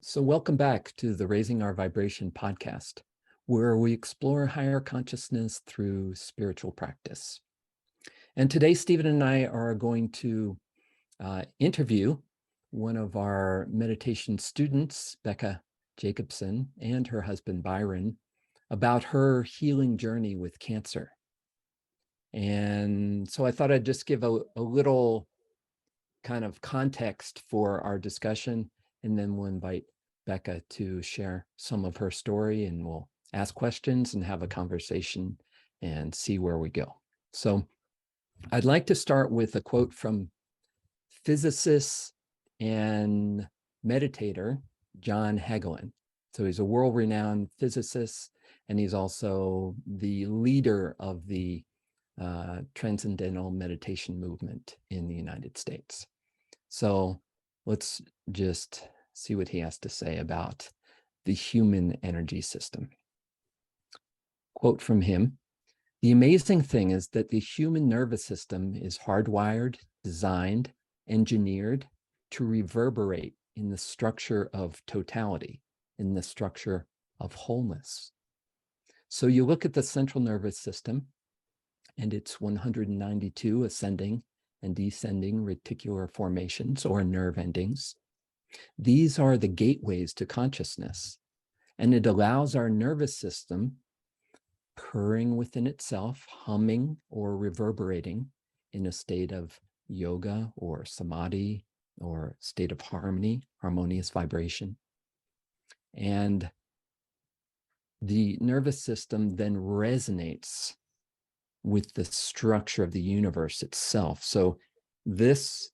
So, welcome back to the Raising Our Vibration podcast, where we explore higher consciousness through spiritual practice. And today, Stephen and I are going to interview one of our meditation students, Becca Jacobson, and her husband, Byron, about her healing journey with cancer. And so I thought I'd just give a little kind of context for our discussion, and then we'll invite Becca to share some of her story, and we'll ask questions and have a conversation and see where we go. So I'd like to start with a quote from physicist and meditator John Hagelin. So he's a world-renowned physicist, and he's also the leader of the transcendental meditation movement in the United States. So let's just see what he has to say about the human energy system. Quote from him: "The amazing thing is that the human nervous system is hardwired, designed, engineered to reverberate in the structure of totality, in the structure of wholeness. So you look at the central nervous system and its 192 ascending and descending reticular formations or nerve endings. These are the gateways to consciousness, and it allows our nervous system, purring within itself, humming or reverberating in a state of yoga or samadhi or state of harmony, harmonious vibration. And the nervous system then resonates with the structure of the universe itself. So this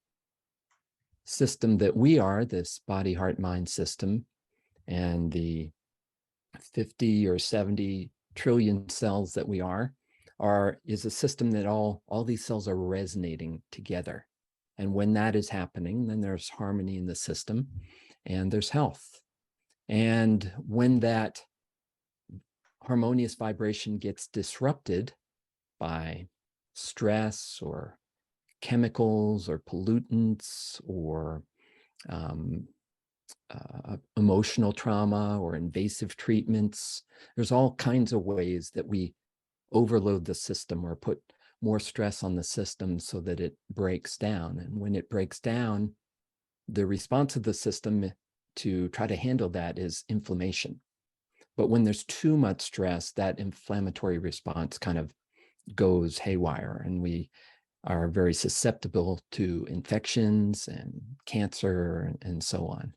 system that we are, this body, heart, mind system, and the 50 or 70 trillion cells that we are is a system that all these cells are resonating together. And when that is happening, then there's harmony in the system and there's health. And when that harmonious vibration gets disrupted by stress or chemicals or pollutants or emotional trauma or invasive treatments, there's all kinds of ways that we overload the system or put more stress on the system so that it breaks down. And when it breaks down, the response of the system to try to handle that is inflammation. But when there's too much stress, that inflammatory response kind of goes haywire, and we are very susceptible to infections and cancer and so on.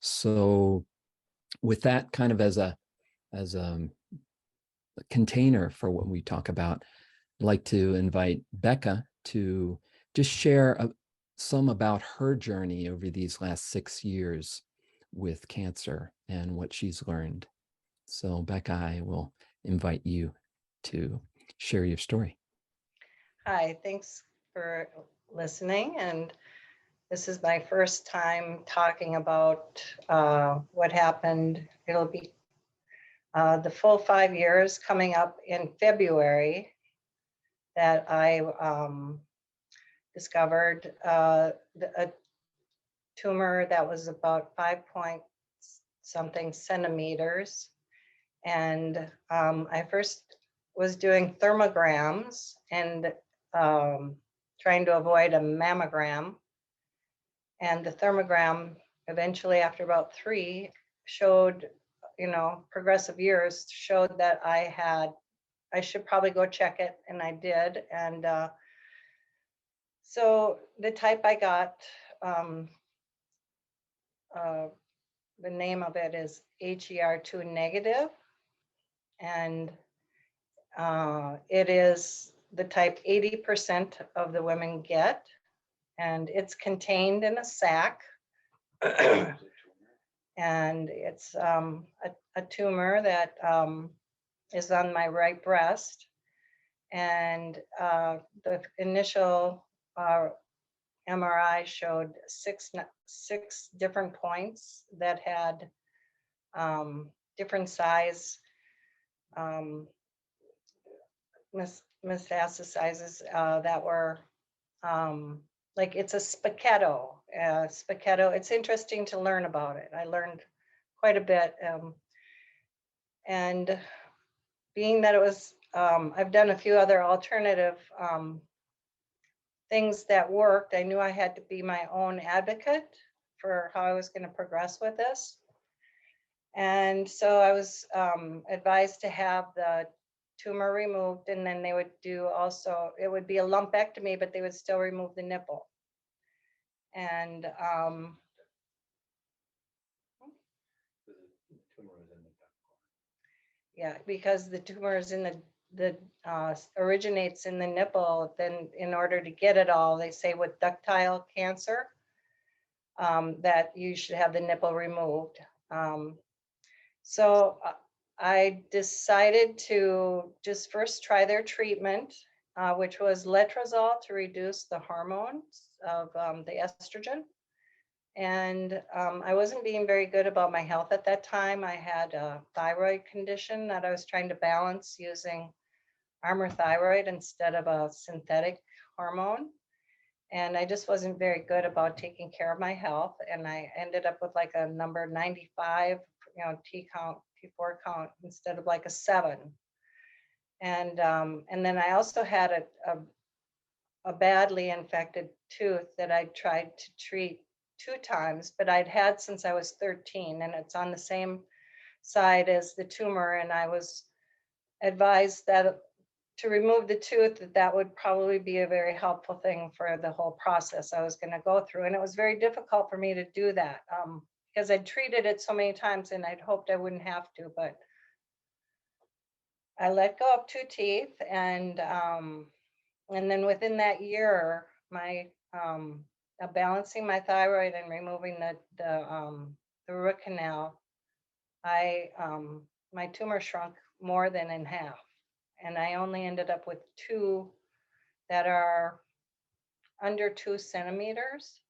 So with that kind of as a container for what we talk about, I'd like to invite Becca to just share some about her journey over these last 6 years with cancer and what she's learned. So Becca, I will invite you to share your story. Hi, thanks for listening. And this is my first time talking about what happened. It'll be the full 5 years coming up in February that I discovered a tumor that was about 5-point-something centimeters. And I first was doing thermograms and trying to avoid a mammogram. And the thermogram eventually, after about 3, showed, progressive years, showed that I should probably go check it. And I did. And so the type I got, the name of it is HER2 negative. And it is the type 80% of the women get, and it's contained in a sac. And it's a tumor that is on my right breast. And the initial MRI showed six different points that had different size metastasizes that were like it's a spaghetto. Spaghetto. It's interesting to learn about it. I learned quite a bit. And being that it was, I've done a few other alternative things that worked, I knew I had to be my own advocate for how I was going to progress with this. And so I was advised to have the tumor removed, and then they would do also, it would be a lumpectomy, but they would still remove the nipple. And yeah, because the tumor is in the originates in the nipple, then in order to get it all, they say with ductile cancer, that you should have the nipple removed. So I decided to just first try their treatment, which was letrozole to reduce the hormones of the estrogen. And I wasn't being very good about my health at that time. I had a thyroid condition that I was trying to balance using Armour thyroid instead of a synthetic hormone. And I just wasn't very good about taking care of my health. And I ended up with like a number 95, T count, T4 count instead of like a 7. And then I also had a badly infected tooth that I tried to treat 2 times, but I'd had since I was 13, and it's on the same side as the tumor. And I was advised that to remove the tooth, that would probably be a very helpful thing for the whole process I was going to go through. And it was very difficult for me to do that because I'd treated it so many times and I'd hoped I wouldn't have to, but I let go of 2 teeth. And then within that year, my balancing my thyroid and removing the root canal, my tumor shrunk more than in half. And I only ended up with 2 that are under 2 centimeters.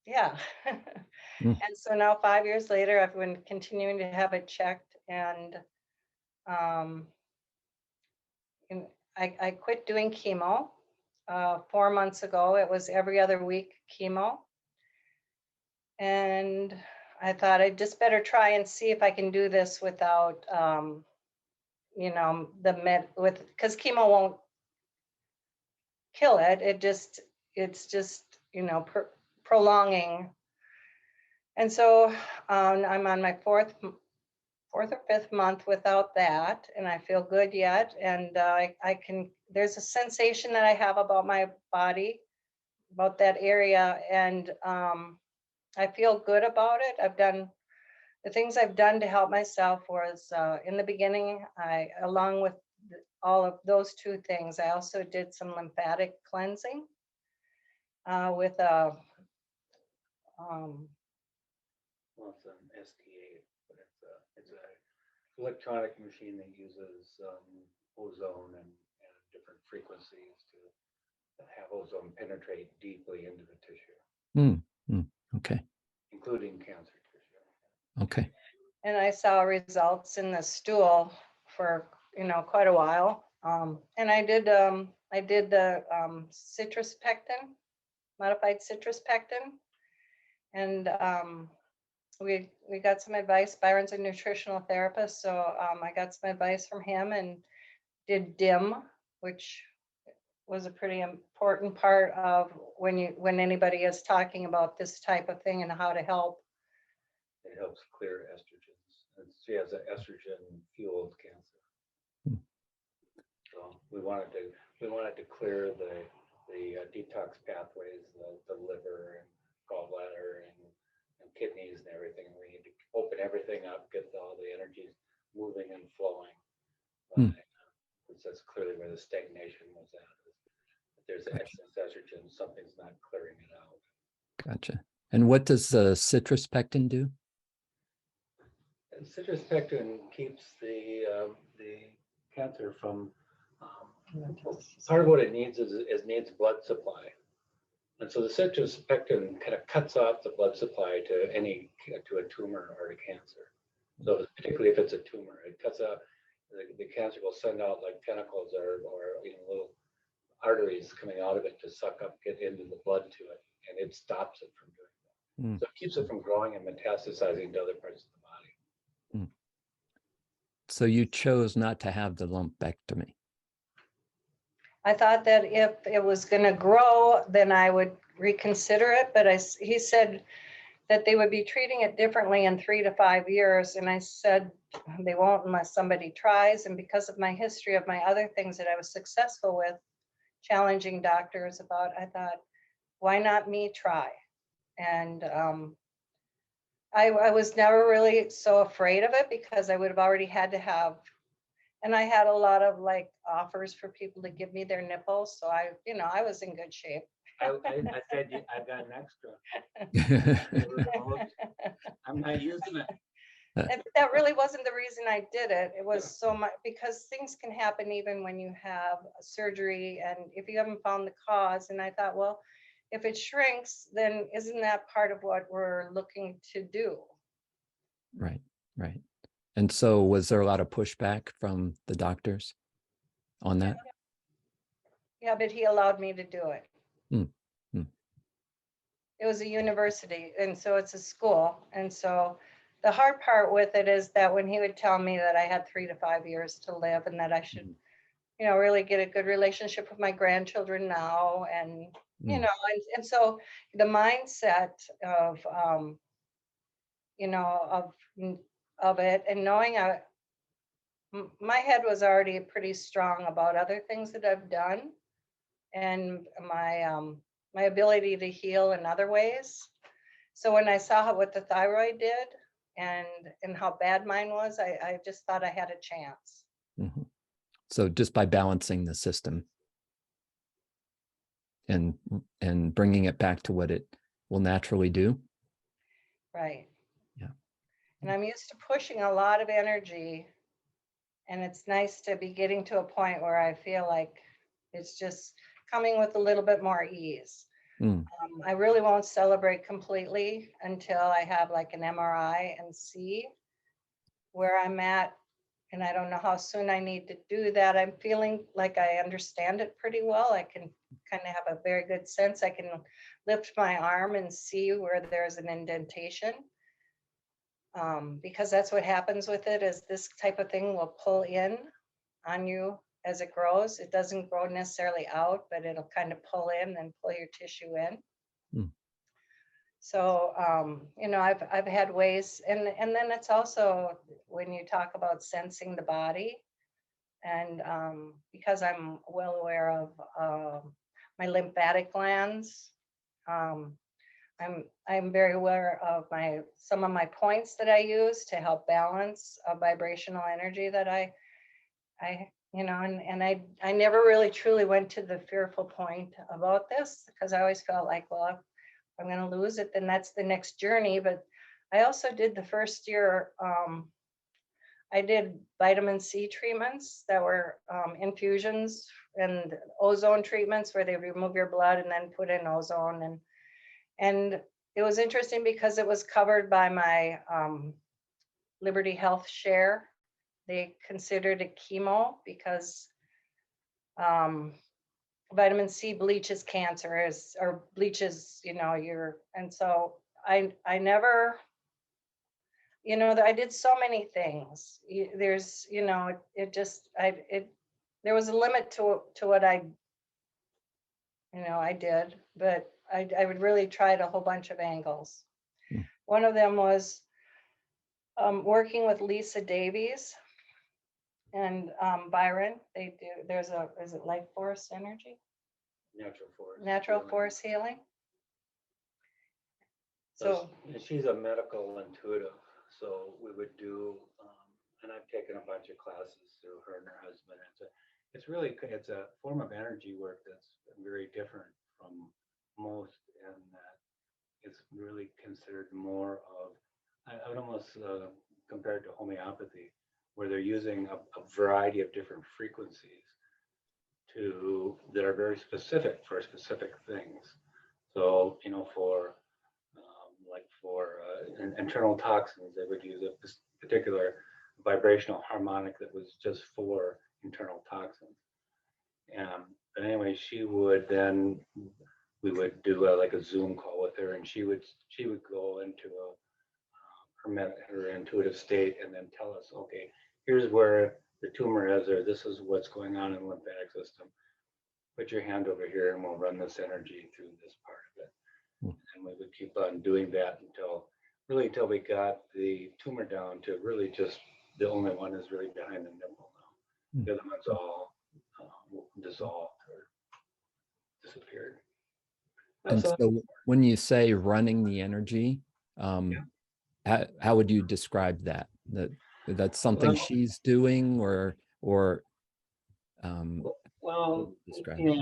Yeah. Mm. And so now 5 years later, I've been continuing to have it checked. And I quit doing chemo 4 months ago. It was every other week chemo. And I thought I'd just better try and see if I can do this without, because chemo won't kill it. It's just, prolonging. And so I'm on my fourth or 5th month without that, and I feel good yet. And there's a sensation that I have about my body, about that area, and I feel good about it. The things I've done to help myself was in the beginning, along with all of those 2 things, I also did some lymphatic cleansing with a well, it's an STA, but it's a electronic machine that uses ozone and different frequencies to have ozone penetrate deeply into the tissue, Okay. including cancer tissue. Okay. And I saw results in the stool for quite a while. And I did the citrus pectin, modified citrus pectin, and we got some advice. Byron's a nutritional therapist, so I got some advice from him and did DIM, which was a pretty important part of when anybody is talking about this type of thing and how to help. It helps clear estrogens. And she has an estrogen fueled cancer. So we wanted to clear the detox pathways, the liver and gallbladder and kidneys and everything. We need to open everything up, get all the energies moving and flowing. That's clearly where the stagnation was at. If there's excess estrogen, something's not clearing it out. Gotcha. And what does citrus pectin do? And citrus pectin keeps the cancer from. Part of what it needs is needs blood supply, and so the citrus pectin kind of cuts off the blood supply to a tumor or a cancer. So particularly if it's a tumor, it cuts out. The cancer will send out like tentacles or little arteries coming out of it to suck up, get into the blood to it, and it stops it from doing that. Mm. So it keeps it from growing and metastasizing to other parts of the body. Mm. So you chose not to have the lumpectomy. I thought that if it was going to grow, then I would reconsider it. But he said that they would be treating it differently in 3 to 5 years. And I said, they won't unless somebody tries. And because of my history of my other things that I was successful with, challenging doctors about, I thought, why not me try? And I was never really so afraid of it because I would have already had to have, and I had a lot of like offers for people to give me their nipples. So I was in good shape. I said, I've got an extra. I'm not using it. That really wasn't the reason I did it. It was so much because things can happen even when you have surgery and if you haven't found the cause. And I thought, well, if it shrinks, then isn't that part of what we're looking to do? Right, right. And so was there a lot of pushback from the doctors on that? Yeah, but he allowed me to do it. Mm. Mm. It was a university, and so it's a school. And so the hard part with it is that when he would tell me that I had 3 to 5 years to live and that I should, really get a good relationship with my grandchildren now. And, and so the mindset of, of it and knowing my head was already pretty strong about other things that I've done and my ability to heal in other ways. So when I saw what the thyroid did and how bad mine was, I just thought I had a chance. Mm-hmm. So just by balancing the system and bringing it back to what it will naturally do. Right. Yeah. And I'm used to pushing a lot of energy, and it's nice to be getting to a point where I feel like it's just coming with a little bit more ease. I really won't celebrate completely until I have like an MRI and see where I'm at. And I don't know how soon I need to do that. I'm feeling like I understand it pretty well. I can kind of have a very good sense. I can lift my arm and see where there's an indentation. Because that's what happens with it is this type of thing will pull in on you as it grows. It doesn't grow necessarily out, but it'll kind of pull in and pull your tissue in. So, I've had ways, and then it's also when you talk about sensing the body, and because I'm well aware of my lymphatic glands, I'm very aware of some of my points that I use to help balance a vibrational energy that I I never really truly went to the fearful point about this because I always felt like, well, if I'm going to lose it, then that's the next journey. But I also did the first year, I did vitamin C treatments that were infusions and ozone treatments where they remove your blood and then put in ozone. And it was interesting because it was covered by my Liberty Health share. They considered it chemo because vitamin C bleaches cancer or bleaches, and so I never, I did so many things. There's, there was a limit to what I did, but I would really tried a whole bunch of angles. One of them was working with Lisa Davies and Byron. Is it life force energy? Natural force healing. So she's a medical intuitive. So we would do, and I've taken a bunch of classes through her and her husband. It's a form of energy work that's very different from most, and that it's really considered more of, I would almost compare it to homeopathy, where they're using a variety of different frequencies that are very specific for specific things. So, for internal toxins, they would use a particular vibrational harmonic that was just for internal toxins. But anyway, she would then we would do like a Zoom call with her, and she would go into her intuitive state and then tell us, okay, here's where the tumor is, or this is what's going on in the lymphatic system. Put your hand over here and we'll run this energy through this part of it. And we would keep on doing that until we got the tumor down to really just the only one is really behind the nipple now. The other one's all dissolved or disappeared. And so when you say running the energy, how would you describe that? That's something she's doing, or well, yeah,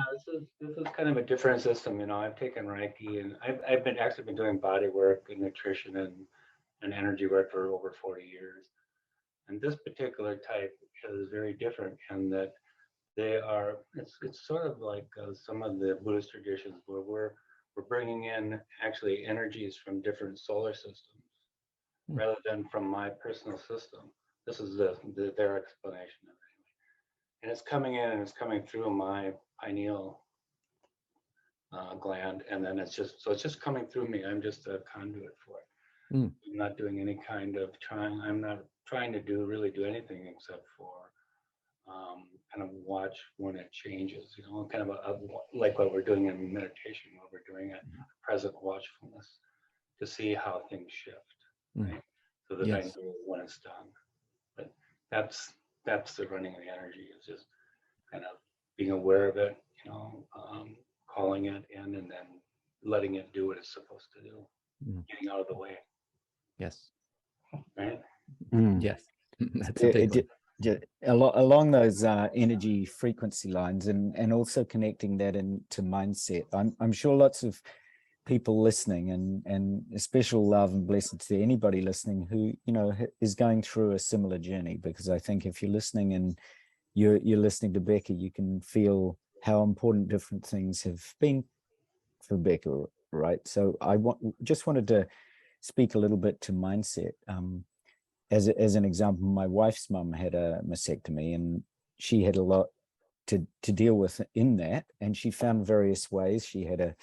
this is kind of a different system. You know, I've taken Reiki, and I've been doing body work and nutrition and energy work for over 40 years. And this particular type is very different in that it's sort of like some of the Buddhist traditions where we're bringing in actually energies from different solar systems rather than from my personal system. This is their explanation of it. And it's coming in and it's coming through my pineal gland, and then it's just coming through me. I'm just a conduit for it. I'm not doing any kind of trying. I'm not trying to do anything except for kind of watch when it changes. You know, kind of like what we're doing in meditation, where we're doing a present watchfulness to see how things shift, right? So that I know when it's done. But that's the running of the energy, is just kind of being aware of it, you know, calling it in and then letting it do what it's supposed to do, getting out of the way. Yes. Right? Yes. That's a big one. Along those energy frequency lines, and also connecting that into mindset. I'm sure lots of people listening, and a special love and blessings to anybody listening who, you know, is going through a similar journey, because I think if you're listening and you're listening to Becca, you can feel how important different things have been for Becca, right? So I just wanted to speak a little bit to mindset. As an example, my wife's mum had a mastectomy, and she had a lot to deal with in that, and she found various ways. She had a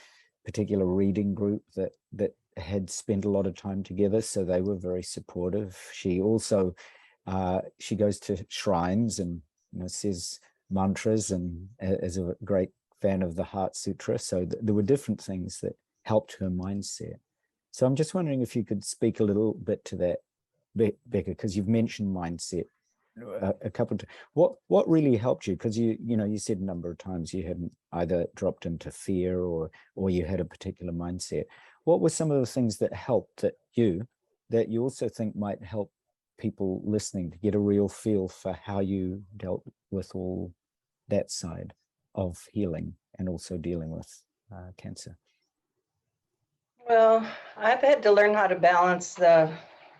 particular reading group that had spent a lot of time together, so they were very supportive. She also she goes to shrines and, you know, says mantras, and is a great fan of the Heart Sutra. So there were different things that helped her mindset. So I'm just wondering if you could speak a little bit to that, Becca, because you've mentioned mindset a couple of times. What really helped you? Because you said a number of times you hadn't either dropped into fear or you had a particular mindset. What were some of the things that helped that you also think might help people listening to get a real feel for how you dealt with all that side of healing and also dealing with cancer? Well, I've had to learn how to balance the,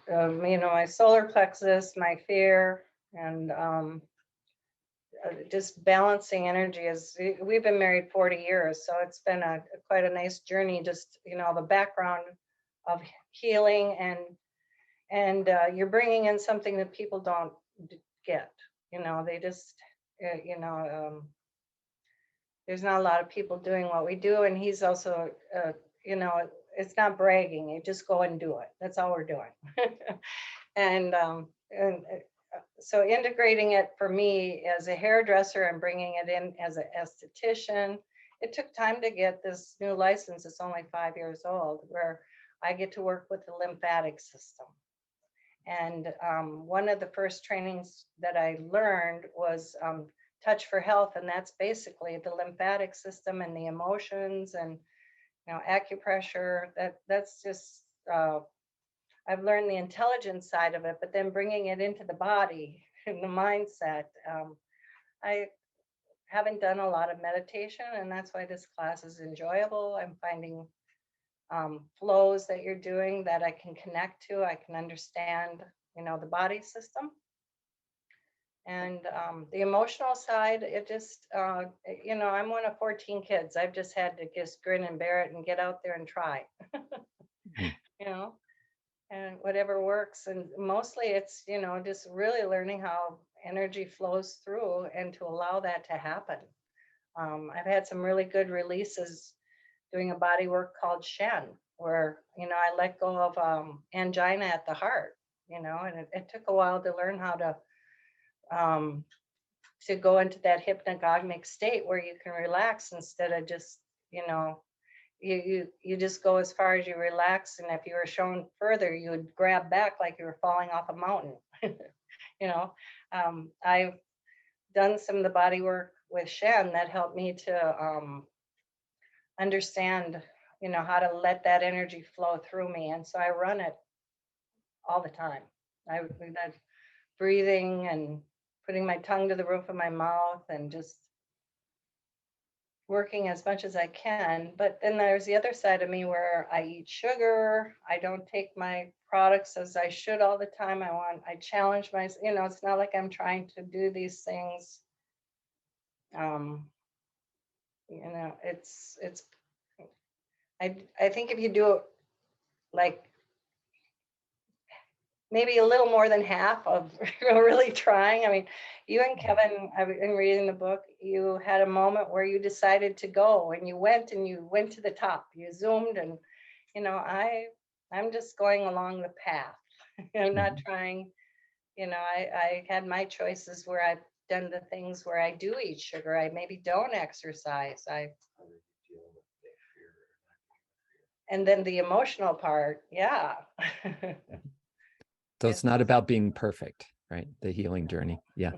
my solar plexus, my fear, and just balancing energy. We've been married 40 years, so it's been quite a nice journey. Just, the background of healing, and you're bringing in something that people don't get. They just, there's not a lot of people doing what we do, and he's also, it's not bragging. You just go and do it. That's all we're doing. and so integrating it for me as a hairdresser and bringing it in as an esthetician, it took time to get this new license. It's only 5 years old, where I get to work with the lymphatic system. And one of the first trainings that I learned was Touch for Health, and that's basically the lymphatic system and the emotions and acupressure. That's just I've learned the intelligence side of it, but then bringing it into the body and the mindset. I haven't done a lot of meditation, and that's why this class is enjoyable. I'm finding flows that you're doing that I can connect to. I can understand, the body system. And the emotional side, it just, I'm one of 14 kids. I've just had to just grin and bear it and get out there and try, and whatever works. And mostly it's, just really learning how energy flows through and to allow that to happen. I've had some really good releases doing a body work called Shen, where, I let go of angina at the heart, and it took a while to learn how to go into that hypnagogic state where you can relax instead of just, you just go as far as you relax. And if you were shown further, you would grab back like you were falling off a mountain. I've done some of the body work with Shen that helped me to understand, how to let that energy flow through me. And so I run it all the time. That breathing and putting my tongue to the roof of my mouth and just working as much as I can. But then there's the other side of me where I eat sugar. I don't take my products as I should all the time. I challenge myself, it's not like I'm trying to do these things. It's I think if you do it like maybe a little more than half of really trying. I mean, you and Kevin, I've been reading the book, you had a moment where you decided to go and you went to the top. You zoomed and, I'm just going along the path. I'm not trying, I had my choices where I've done the things where I do eat sugar. I maybe don't exercise. And then the emotional part, yeah. So it's not about being perfect, right? The healing journey. Yeah.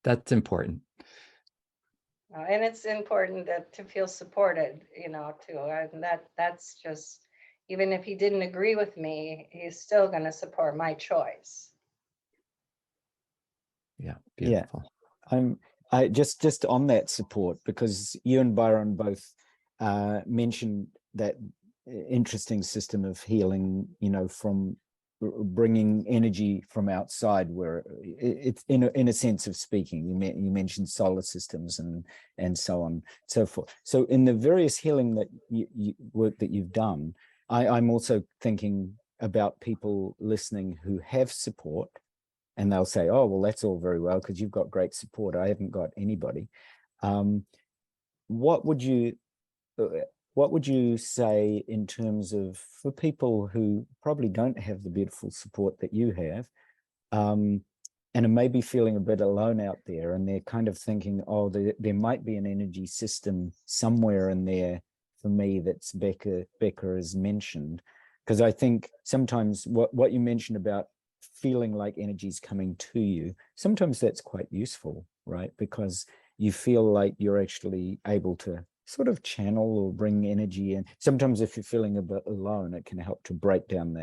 That's important. And it's important to feel supported, too. And that's just, even if he didn't agree with me, he's still going to support my choice. Yeah. Beautiful. Yeah. I just on that support, because you and Byron both mentioned that interesting system of healing, from bringing energy from outside, where it's in a sense of speaking. You mentioned solar systems and so on, so forth. So in the various healing that you work that you've done, I'm also thinking about people listening who have support, and they'll say, "Oh, well, that's all very well because you've got great support. I haven't got anybody." What would you say in terms of, for people who probably don't have the beautiful support that you have, and are maybe feeling a bit alone out there, and they're kind of thinking, oh, there might be an energy system somewhere in there for me that's Becca has mentioned? Because I think sometimes what you mentioned about feeling like energy's coming to you, sometimes that's quite useful, right? Because you feel like you're actually able to sort of channel or bring energy in. Sometimes if you're feeling a bit alone, it can help to break down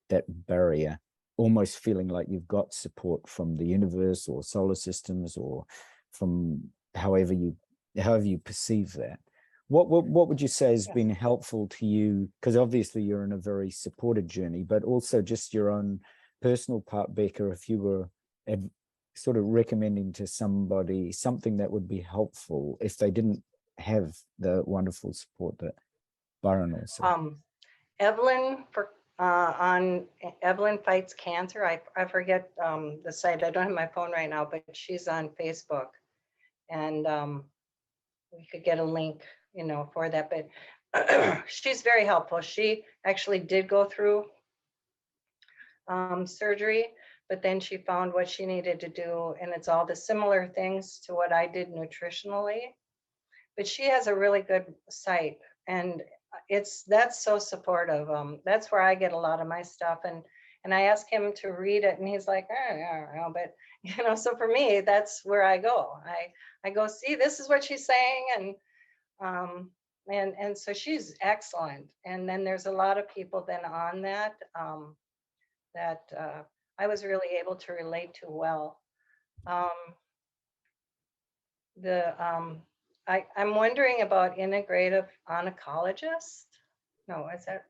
that barrier, almost feeling like you've got support from the universe or solar systems, or from however you perceive that. What would you say has been helpful to you? Because obviously you're in a very supported journey, but also just your own personal part, Becca, if you were sort of recommending to somebody something that would be helpful if they didn't have the wonderful support that Byron also. Evelyn on Evelyn Fights Cancer. I forget the site. I don't have my phone right now, but she's on Facebook, and we could get a link, for that. But she's very helpful. She actually did go through surgery, but then she found what she needed to do, and it's all the similar things to what I did nutritionally. But she has a really good site, and that's so supportive. That's where I get a lot of my stuff, and I ask him to read it, and he's like, I don't know, but so for me, that's where I go. I go, see, this is what she's saying, and so she's excellent. And then there's a lot of people then on that I was really able to relate to well. I'm wondering about integrative oncologist. No, is that?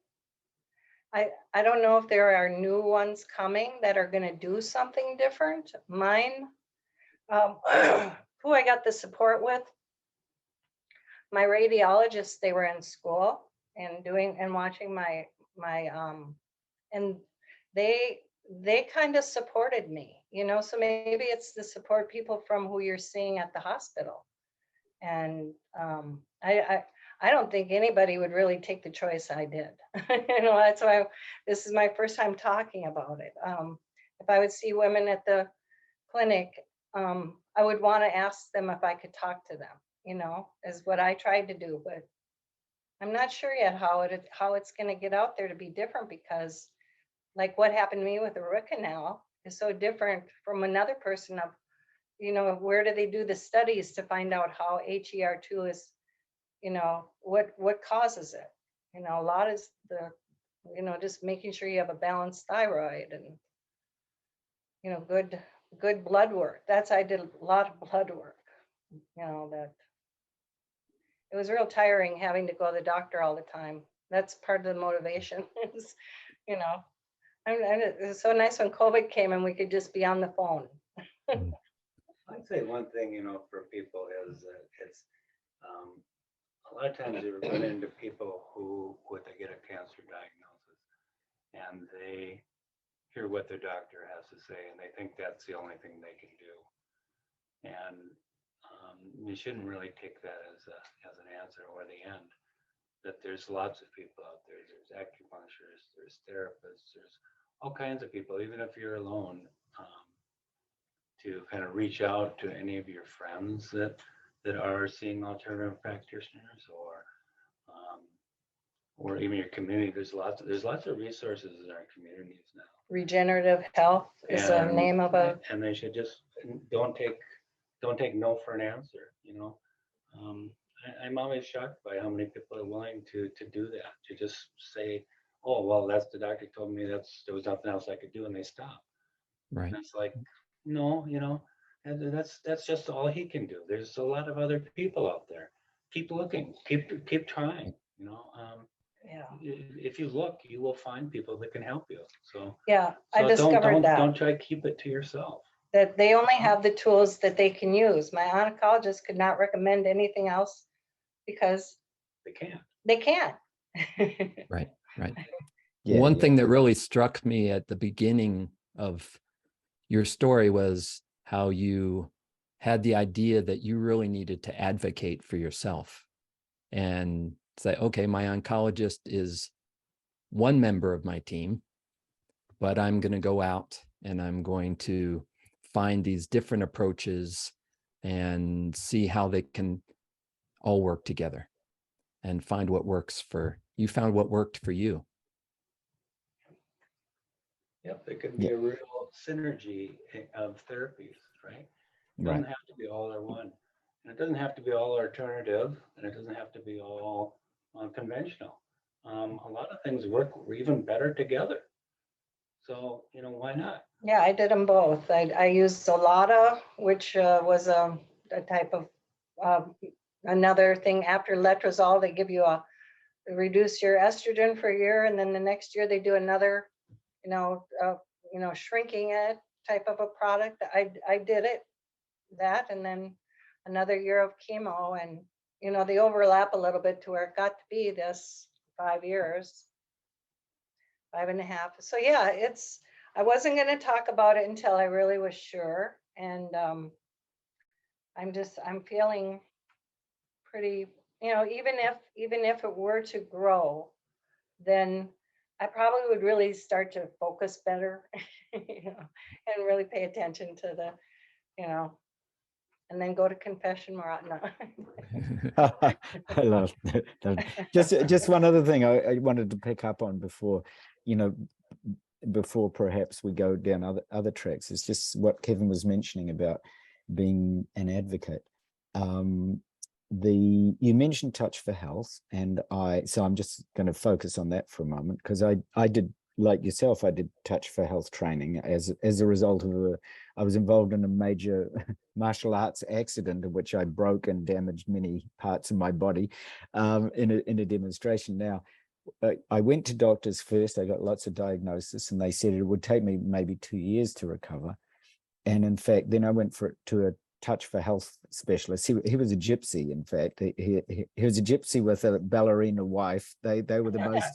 I don't know if there are new ones coming that are going to do something different. Mine, who I got the support with, my radiologists, they were in school and watching my and they kind of supported me, so maybe it's the support people from who you're seeing at the hospital. And I don't think anybody would really take the choice I did. That's why this is my first time talking about it. If I would see women at the clinic, I would want to ask them if I could talk to them, is what I tried to do, but I'm not sure yet how it's going to get out there to be different, because like what happened to me with the root canal is so different from another person of, where do they do the studies to find out how HER2 is, what causes it? A lot is just making sure you have a balanced thyroid and, good blood work. I did a lot of blood work, that it was real tiring having to go to the doctor all the time. That's part of the motivation is, it was so nice when COVID came and we could just be on the phone. I'd say one thing, for people is that it's a lot of times you run into people who, when they get a cancer diagnosis and they hear what their doctor has to say and they think that's the only thing they can do. And you shouldn't really take that as an answer or the end. That there's lots of people out there. There's acupuncturists, there's therapists, there's all kinds of people, even if you're alone, to kind of reach out to any of your friends that are seeing alternative practitioners, or even your community. There's lots of resources in our communities now. Regenerative health is the name of a. And they should just don't take no for an answer. I'm always shocked by how many people are willing to do that, to just say, oh, well, that's the doctor told me there was nothing else I could do, and they stop. Right. And it's like, no, that's just all he can do. There's a lot of other people out there. Keep looking, keep trying, Yeah. If you look, you will find people that can help you. So I discovered that. Don't try to keep it to yourself. That they only have the tools that they can use. My oncologist could not recommend anything else because they can't. Right. Yeah, One thing that really struck me at the beginning of your story was how you had the idea that you really needed to advocate for yourself and say, okay, my oncologist is one member of my team, but I'm going to go out and I'm going to find these different approaches and see how they can all work together and find what works for you. Found what worked for you. Yep, it could be a real synergy of therapies, right? It doesn't have to be all or one. And it doesn't have to be all alternative, and it doesn't have to be all conventional. A lot of things work even better together. So, why not? Yeah, I did them both. I used Zolata, which was a type of another thing after letrozole. They give you reduce your estrogen for a year, and then the next year they do another, shrinking it type of a product. I did that, and then another year of chemo, and they overlap a little bit to where it got to be this 5 years, 5.5. So yeah, I wasn't going to talk about it until I really was sure. And I'm feeling pretty, even if it were to grow, then I probably would really start to focus better, and really pay attention to the, and then go to confession more often. I love that. Just one other thing I wanted to pick up on before perhaps we go down other tracks. It's just what Kevin was mentioning about being an advocate. You mentioned Touch for Health, and so I'm just going to focus on that for a moment, because I did, like yourself, I did Touch for Health training as a result of I was involved in a major martial arts accident in which I broke and damaged many parts of my body in a demonstration. Now, I went to doctors first. I got lots of diagnosis, and they said it would take me maybe 2 years to recover. And in fact, then I went to a Touch for Health specialist. He was a gypsy, in fact. He was a gypsy with a ballerina wife. They were the most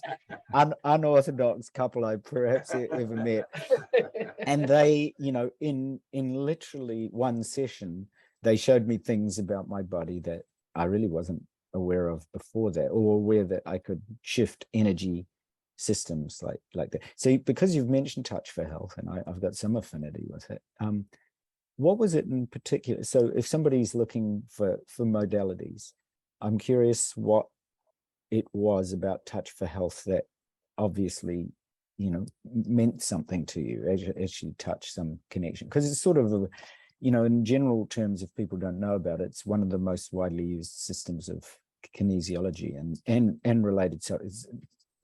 unorthodox couple I perhaps ever met. And they, in literally one session, they showed me things about my body that I really wasn't aware of before that, or aware that I could shift energy systems like that. So because you've mentioned touch for health, and I've got some affinity with it, what was it in particular? So if somebody's looking for modalities, I'm curious what it was about touch for health that obviously, you know, meant something to you as you touch some connection, because it's sort of a, you know, in general terms, if people don't know about it, it's one of the most widely used systems of kinesiology and related. So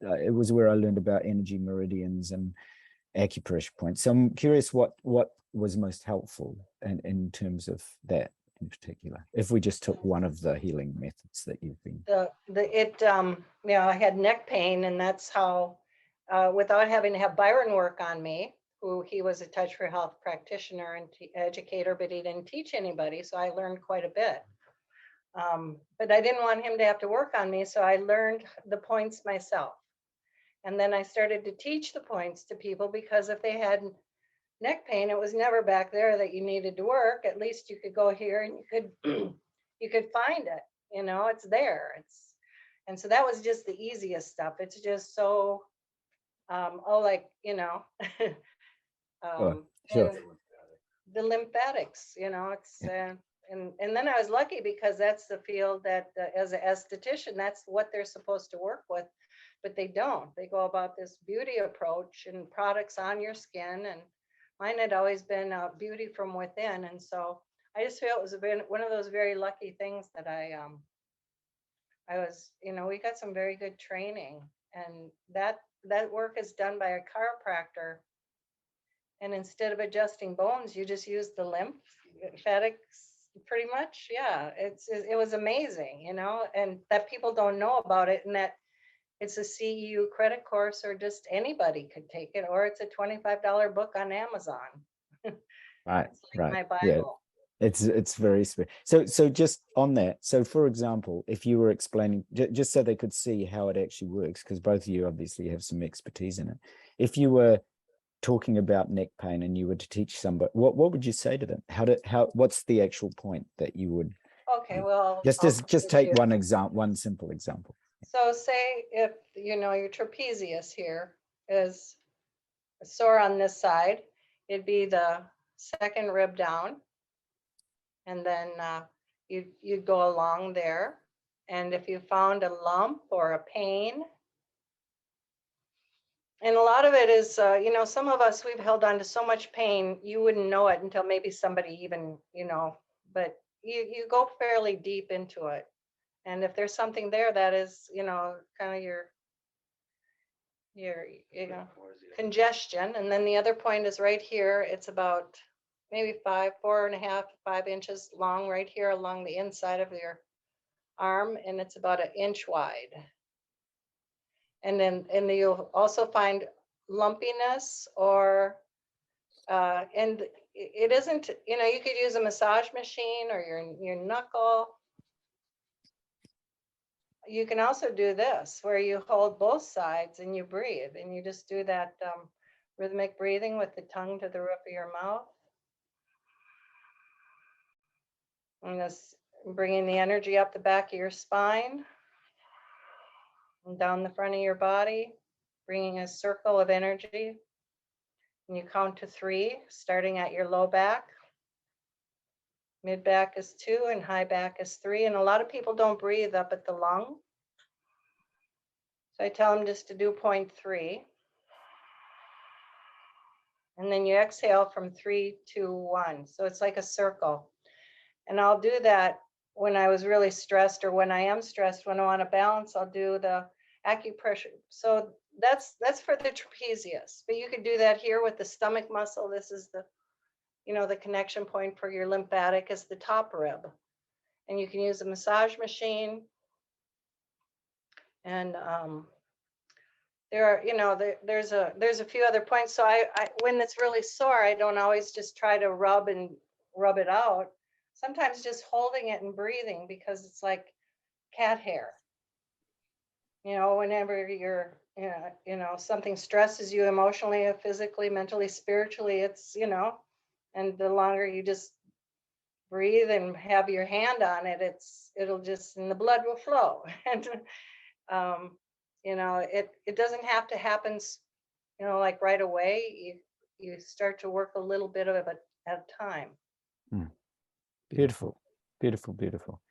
it was where I learned about energy meridians and acupressure points. So I'm curious what was most helpful in terms of that in particular, if we just took one of the healing methods that you've been. You know, I had neck pain, and that's how, without having to have Byron work on me, who he was a touch for health practitioner and educator, but he didn't teach anybody. So I learned quite a bit. But I didn't want him to have to work on me. So I learned the points myself. And then I started to teach the points to people, because if they had neck pain, it was never back there that you needed to work. At least you could go here and you could you could find it, you know, it's there. And so that was just the easiest stuff. It's just so like, you know, Sure. the lymphatics, you know, it's and then I was lucky, because that's the field that as an esthetician, that's what they're supposed to work with, but they don't. They go about this beauty approach and products on your skin, and mine had always been beauty from within. And so I just feel it was one of those very lucky things that I was, you know, we got some very good training, and that work is done by a chiropractor. And instead of adjusting bones, you just use the lymphatics pretty much. Yeah, it was amazing, you know, and that people don't know about it, and that it's a CEU credit course, or just anybody could take it, or it's a $25 book on Amazon. Right, It's like right. my Yeah, Bible. it's very so just on that. So for example, if you were explaining, just so they could see how it actually works, because both of you obviously have some expertise in it. If you were talking about neck pain and you were to teach somebody, what would you say to them? What's the actual point that you would? Okay, well, Just take one simple example. So say if, you know, your trapezius here is sore on this side, it'd be the second rib down. And then you'd go along there. And if you found a lump or a pain, and a lot of it is, you know, some of us, we've held on to so much pain, you wouldn't know it until maybe somebody even, you know, but you go fairly deep into it. And if there's something there that is, you know, kind of your you know, congestion. And then the other point is right here. It's about maybe 4.5 to 5 inches long right here along the inside of your arm, and it's about 1 inch wide. And then you'll also find lumpiness, or and it isn't, you know, you could use a massage machine or your knuckle. You can also do this, where you hold both sides and you breathe, and you just do that rhythmic breathing with the tongue to the roof of your mouth. And just bringing the energy up the back of your spine and down the front of your body, bringing a circle of energy. And you count to 3, starting at your low back. Mid back is 2 and high back is 3. And a lot of people don't breathe up at the lung. So I tell them just to do 0.3. And then you exhale from 3, 2, 1. So it's like a circle. And I'll do that when I was really stressed, or when I am stressed, when I want to balance, I'll do the acupressure. So that's for the trapezius, but you could do that here with the stomach muscle. This is the, you know, the connection point for your lymphatic is the top rib. And you can use a massage machine. And there are, you know, there's a few other points. So I when it's really sore, I don't always just try to rub it out. Sometimes just holding it and breathing, because it's like cat hair. You know, whenever you're, you know, something stresses you emotionally, physically, mentally, spiritually, it's, you know, and the longer you just breathe and have your hand on it, it'll just, and the blood will flow. And you know, it doesn't have to happen, you know, like right away. You start to work a little bit of it at a time. Beautiful, beautiful, beautiful.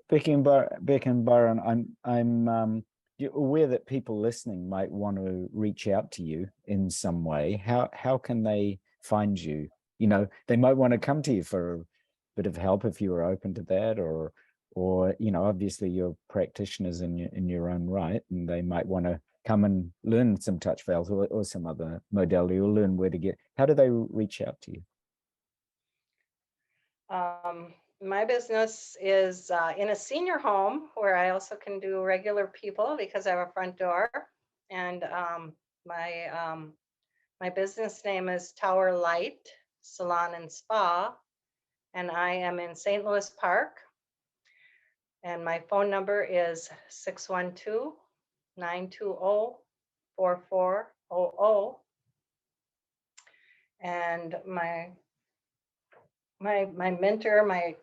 Becky and Byron, I'm you're aware that people listening might want to reach out to you in some way. How can they find you? You know, they might want to come to you for a bit of help if you were open to that, or you know, obviously you're practitioners in your own right, and they might want to come and learn some touch valves or some other modality, or learn where to get. How do they reach out to you? My business is in a senior home, where I also can do regular people because I have a front door. And my business name is Tower Light Salon and Spa, and I am in St. Louis Park. And my phone number is 612-920-4400. And my mentor,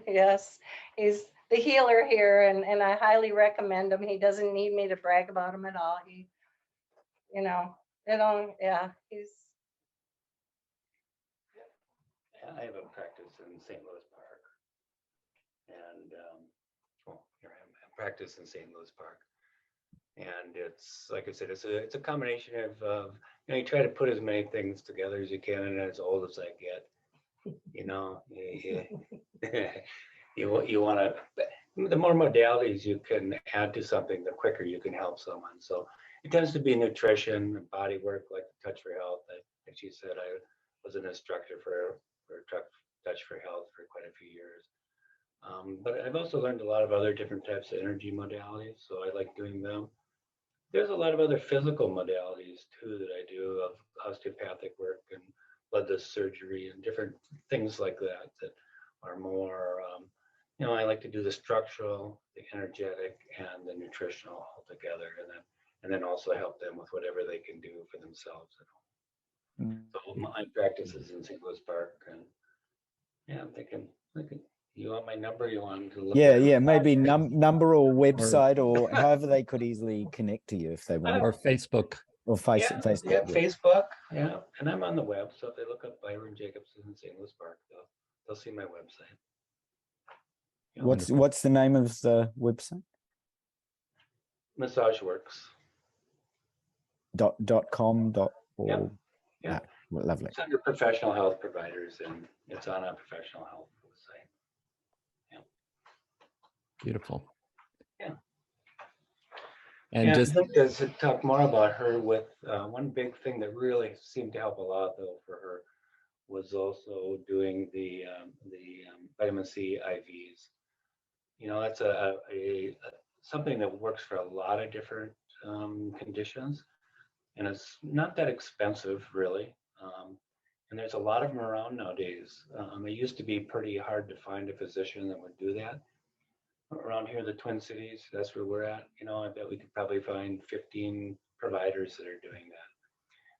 yes, he's the healer here, and I highly recommend him. He doesn't need me to brag about him at all. He, you know, yeah, he's. I have a practice in St. Louis Park, and well, here I am. I practice in St. Louis Park, and it's like I said, it's a combination of you know, you try to put as many things together as you can, and as old as I get, you know, you want to. The more modalities you can add to something, the quicker you can help someone. So it tends to be nutrition and body work, like Touch for Health. Like she said, I was an instructor for Touch for Health for quite a few years. But I've also learned a lot of other different types of energy modalities, so I like doing them. There's a lot of other physical modalities too that I do, of osteopathic work and bloodless surgery and different things like that that are more, you know, I like to do the structural, the energetic, and the nutritional all together, and then also help them with whatever they can do for themselves at home. So my practice is in St. Louis Park, and yeah, I'm thinking, you want my number? You want to look? Yeah, maybe number or website, or however they could easily connect to you if they want. Or Facebook. Or Facebook. Yeah, Facebook. Yeah, and I'm on the web, so if they look up Byron Jacobson in St. Louis Park, they'll see my website. You know, what's the name of the website? MassageWorks. .com. Yeah. Yeah. Well, lovely. It's under professional health providers, and it's on a professional health site. Yeah. Beautiful. Yeah. And yeah, just I'd like to talk more about her with one big thing that really seemed to help a lot, though, for her was also doing the vitamin C IVs. You know, that's something that works for a lot of different conditions, and it's not that expensive, really. And there's a lot of them around nowadays. It used to be pretty hard to find a physician that would do that. Around here, the Twin Cities, that's where we're at. You know, I bet we could probably find 15 providers that are doing that.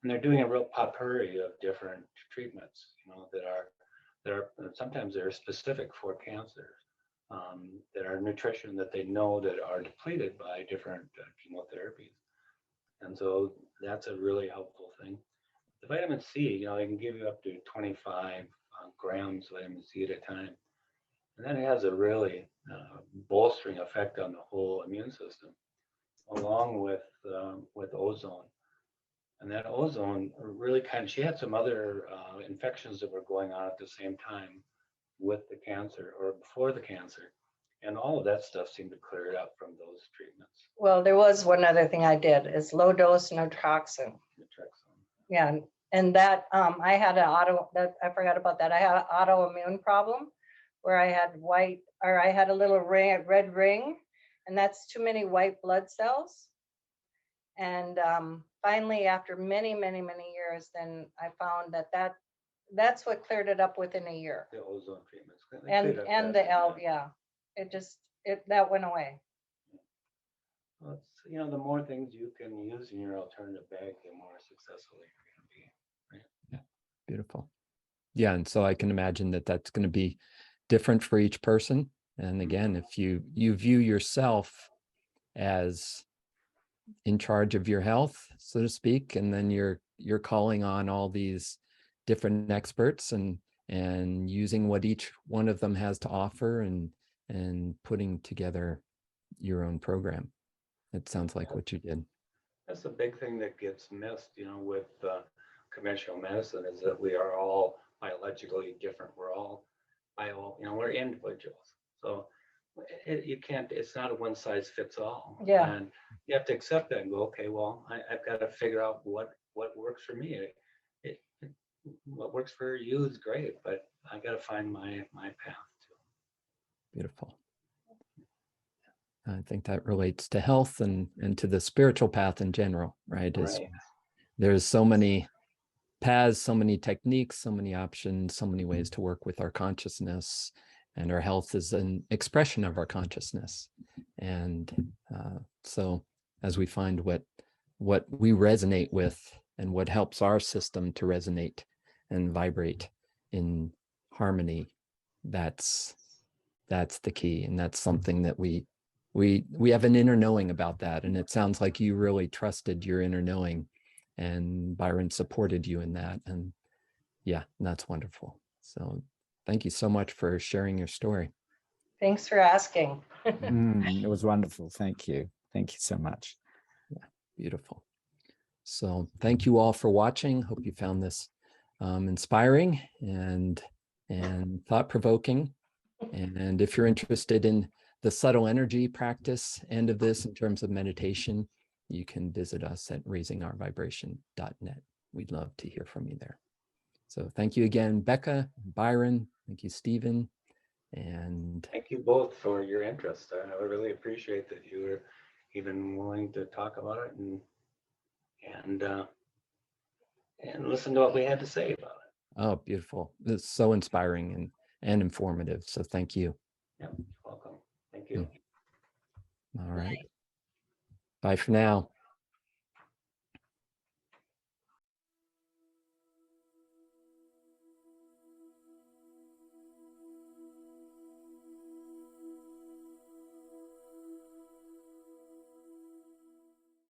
And they're doing a real potpourri of different treatments, you know, that are sometimes they're specific for cancer, that are nutrition that they know that are depleted by different chemotherapies. And so that's a really helpful thing. The vitamin C, you know, they can give you up to 25 grams of vitamin C at a time. And that has a really bolstering effect on the whole immune system, along with ozone. And that ozone really she had some other infections that were going on at the same time with the cancer or before the cancer. And all of that stuff seemed to clear it up from those treatments. Well, there was one other thing I did, is low dose naproxen. Yeah, and that I had I forgot about that. I had an autoimmune problem where I had a little red ring, and that's too many white blood cells. And finally, after many, many, many years, then I found that's what cleared it up within a year. The ozone treatments. And the yeah, that went away. Well, it's, you know, the more things you can use in your alternative bag, the more successful you're going to be. Right? Yeah, beautiful. Yeah. And so I can imagine that that's going to be different for each person. And again, if you view yourself as in charge of your health, so to speak, and then you're calling on all these different experts and using what each one of them has to offer and putting together your own program. It sounds like what you did. That's a big thing that gets missed, with conventional medicine, is that we are all biologically different. We're all we're individuals. So you can't, it's not a one size fits all. Yeah. And you have to accept that and go, okay, well, I've got to figure out what works for me. What works for you is great, but I got to find my path too. Beautiful. I think that relates to health and to the spiritual path in general, right? Right. There's so many paths, so many techniques, so many options, so many ways to work with our consciousness, and our health is an expression of our consciousness. And so as we find what we resonate with and what helps our system to resonate and vibrate in harmony, that's the key. And that's something that we have an inner knowing about that. And it sounds like you really trusted your inner knowing, and Byron supported you in that. And yeah, that's wonderful. So thank you so much for sharing your story. Thanks for asking. It was wonderful. Thank you. Thank you so much. Yeah, beautiful. So thank you all for watching. Hope you found this inspiring and thought-provoking. And if you're interested in the subtle energy practice end of this in terms of meditation, you can visit us at raisingourvibration.net. We'd love to hear from you there. So thank you again, Becca, Byron. Thank you, Stephen. And thank you both for your interest. I really appreciate that you were even willing to talk about it and listen to what we had to say about it. Oh, beautiful. It's so inspiring and informative. So thank you. Yeah, you're welcome. Thank you. All right. Bye for now.